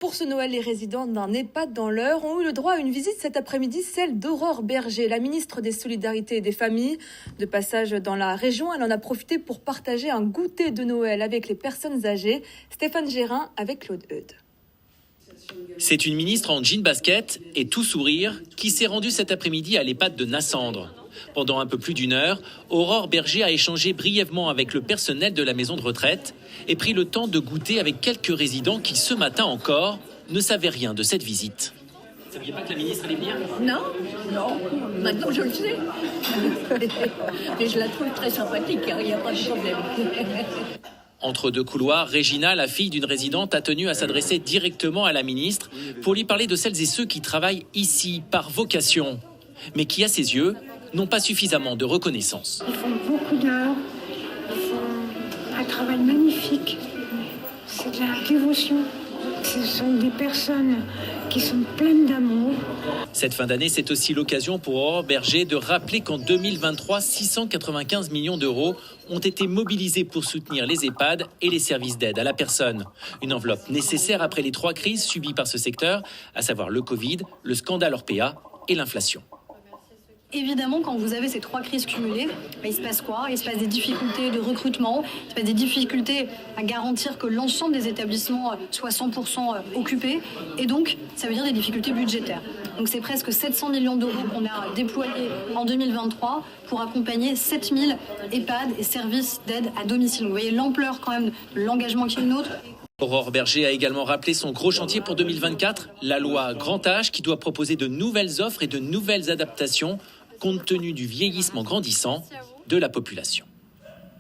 Pour ce Noël, les résidents d'un EHPAD dans l'Eure ont eu le droit à une visite cet après-midi, celle d'Aurore Berger, la ministre des Solidarités et des Familles. De passage dans la région, elle en a profité pour partager un goûter de Noël avec les personnes âgées. Stéphane Gérin avec Claude Eudes. C'est une ministre en jean basket et tout sourire qui s'est rendue cet après-midi à l'EHPAD de Nassandre. Pendant un peu plus d'une heure, Aurore Berger a échangé brièvement avec le personnel de la maison de retraite et pris le temps de goûter avec quelques résidents qui, ce matin encore, ne savaient rien de cette visite. Vous ne saviez pas que la ministre allait venir ? Non. Maintenant je le sais. Et je la trouve très sympathique, il n'y a pas de problème. Entre deux couloirs, Régina, la fille d'une résidente, a tenu à s'adresser directement à la ministre pour lui parler de celles et ceux qui travaillent ici par vocation, mais qui, à ses yeux, n'ont pas suffisamment de reconnaissance. Ils font beaucoup d'heures, ils font un travail magnifique, c'est de la dévotion. Ce sont des personnes qui sont pleines d'amour. Cette fin d'année, c'est aussi l'occasion pour Aurore Berger de rappeler qu'en 2023, 695 millions d'euros ont été mobilisés pour soutenir les EHPAD et les services d'aide à la personne. Une enveloppe nécessaire après les 3 crises subies par ce secteur, à savoir le Covid, le scandale Orpea et l'inflation. Évidemment, quand vous avez ces 3 crises cumulées, il se passe quoi ? Il se passe des difficultés de recrutement, il se passe des difficultés à garantir que l'ensemble des établissements soient 100% occupés, et donc ça veut dire des difficultés budgétaires. Donc c'est presque 700 millions d'euros qu'on a déployés en 2023 pour accompagner 7000 EHPAD et services d'aide à domicile. Vous voyez l'ampleur quand même de l'engagement qui est le nôtre. Aurore Berger a également rappelé son gros chantier pour 2024, la loi Grand Âge qui doit proposer de nouvelles offres et de nouvelles adaptations compte tenu du vieillissement grandissant de la population.